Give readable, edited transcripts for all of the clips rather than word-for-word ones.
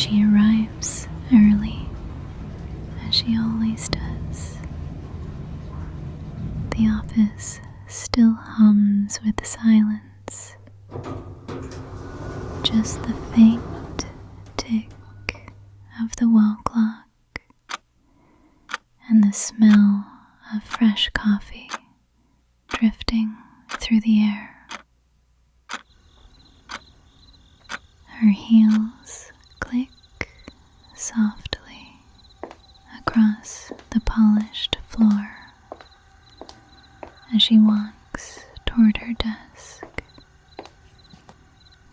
She arrives early, as she always does. The office still hums with silence. Just the faint tick of the wall clock and the smell of fresh coffee drifting through the air. Her heels click softly across the polished floor as she walks toward her desk,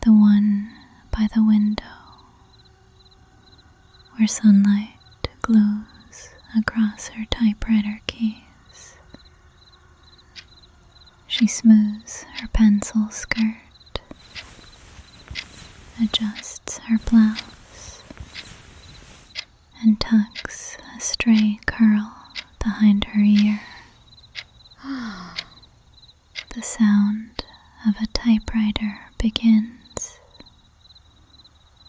the one by the window where sunlight glows across her typewriter keys. She smooths her pencil skirt, adjusts her blouse, and tucks a stray curl behind her ear. The sound of a typewriter begins,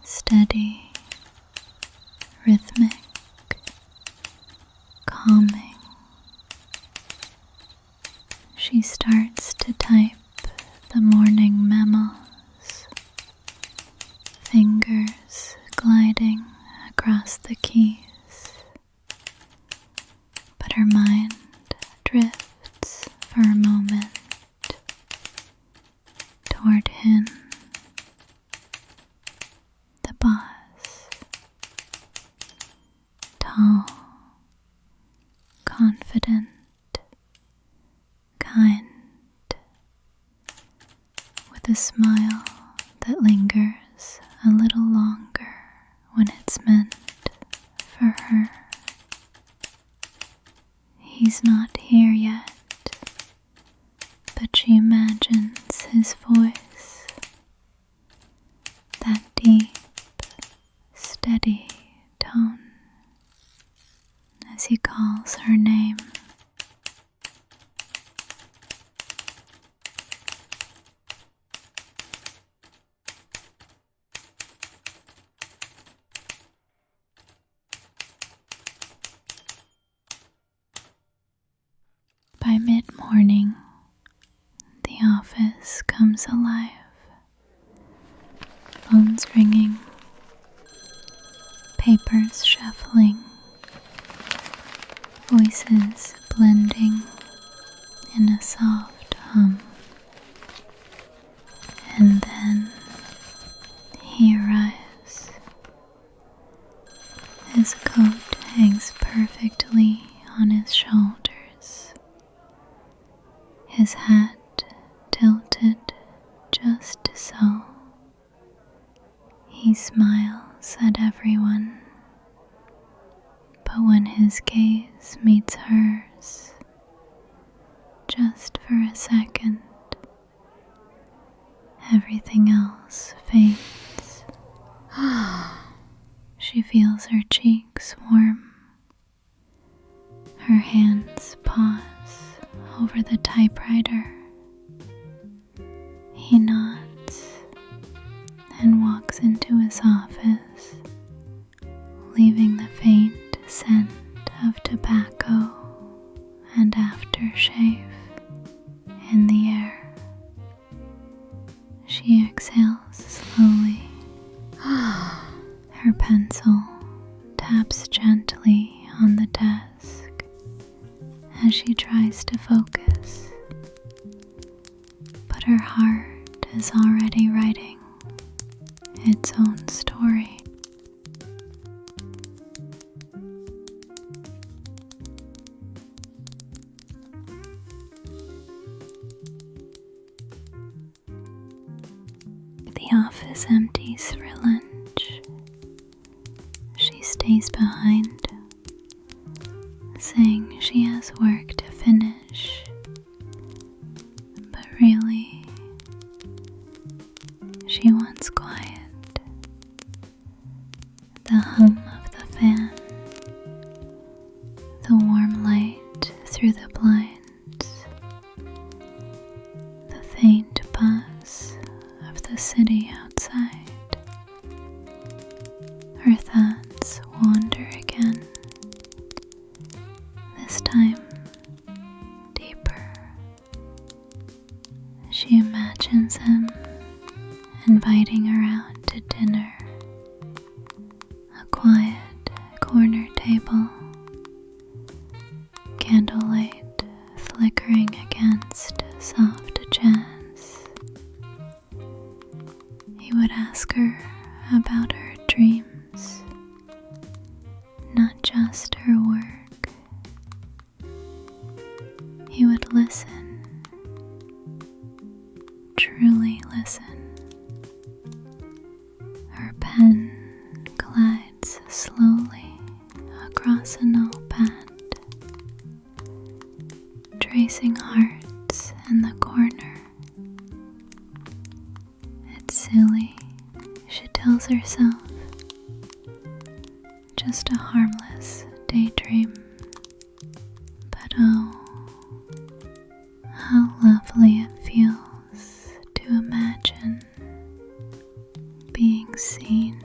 steady, rhythmic, calming. She starts to type the morning memos, fingers gliding across the keys, but her mind drifts for a moment toward him, the boss, tall, confident, kind, with a smile that lingers a little longer when it's meant for her. He's not here yet, but she imagines his voice, that deep, steady tone, as he calls her name. By mid-morning, the office comes alive. Phones ringing, papers shuffling, voices blending in a soft hum. And then he arrives. His coat hangs perfectly on his shoulders. His hat tilted just so. He smiles at everyone, but when his gaze meets hers, just for a second, everything else fades. She feels her cheeks warm. Her hands pause over the typewriter. He nods and walks into his office, leaving the faint scent of tobacco and aftershave in the air. She exhales slowly. Her pencil taps gently on the desk as she tries to focus, but her heart is already writing its own story. The office empties for lunch. She stays behind, saying she has work to finish, but really, she wants quiet. The hum of the fan, the warm light through the blinds, the faint buzz of the city outside, Her thoughts wander again, this time deeper. She imagines him inviting her out to dinner, a quiet corner table, candlelight flickering against soft jazz. He would ask her about her dreams, not just her work. He would listen, truly listen. Her pen glides slowly across a notepad, tracing hearts in the corner. It's silly, she tells herself. Just a harmless daydream. But oh, how lovely it feels to imagine being seen.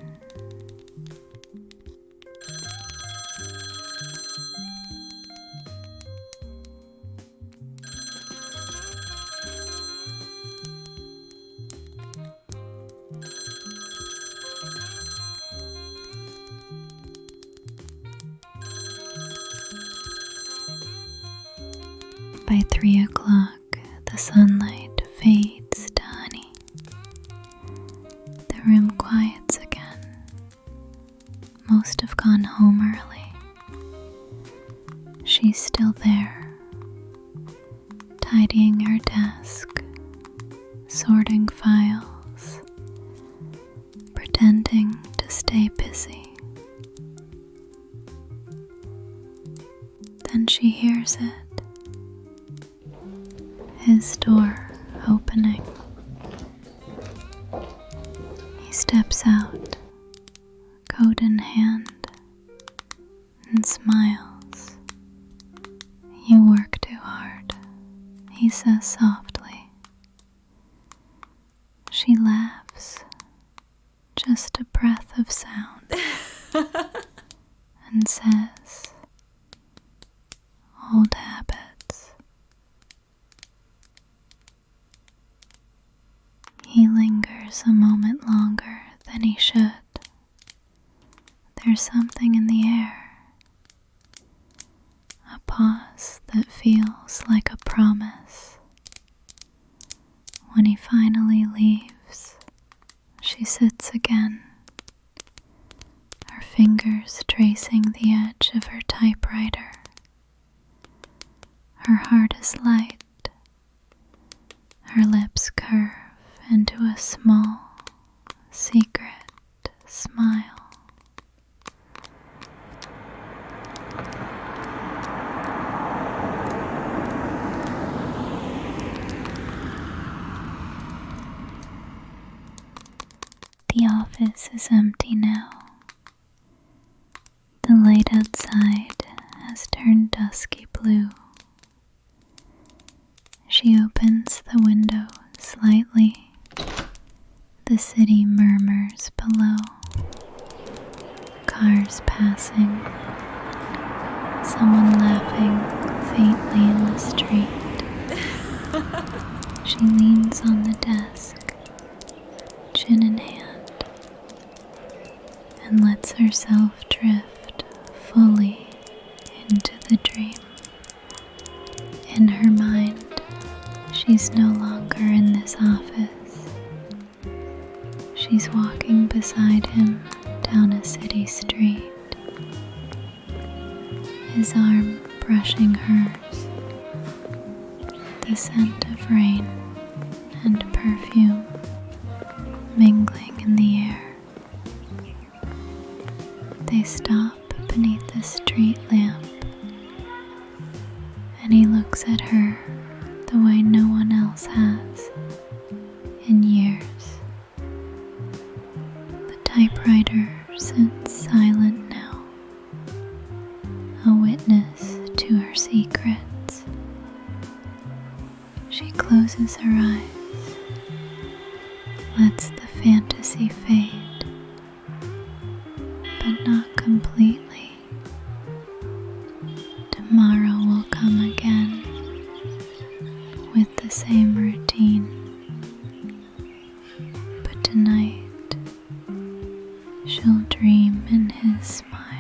By 3 o'clock, the sunlight fades to honey. The room quiets again. Most have gone home early. She's still there, tidying her desk, sorting files, pretending to stay busy. Then she hears it. His door opening. He steps out, coat in hand, and smiles. "You work too hard," he says softly. She laughs, just a breath of sound, and says, "Old habits." He lingers a moment longer than he should. There's something in the air, a pause that feels like a promise. When he finally leaves, she sits again, her fingers tracing the edge of her typewriter. Her heart is light, her lips curve into a small, secret smile. The office is empty now. The light outside has turned dusky blue. She opens the window slightly. The city murmurs below. Cars passing. Someone laughing faintly in the street. She leans on the desk, chin in hand, and lets herself drift fully into the dream. In her mind, she's no longer in this office. She's walking beside him down a city street, his arm brushing hers, the scent of rain and perfume mingling in the air. They stop beneath the street lamp, and he looks at her the way no one else has in years. The typewriter sits silent now, a witness to her secrets. She closes her eyes, lets the fantasy fade, but not completely. Tomorrow will come again with the same routine, but tonight she'll dream in his smile.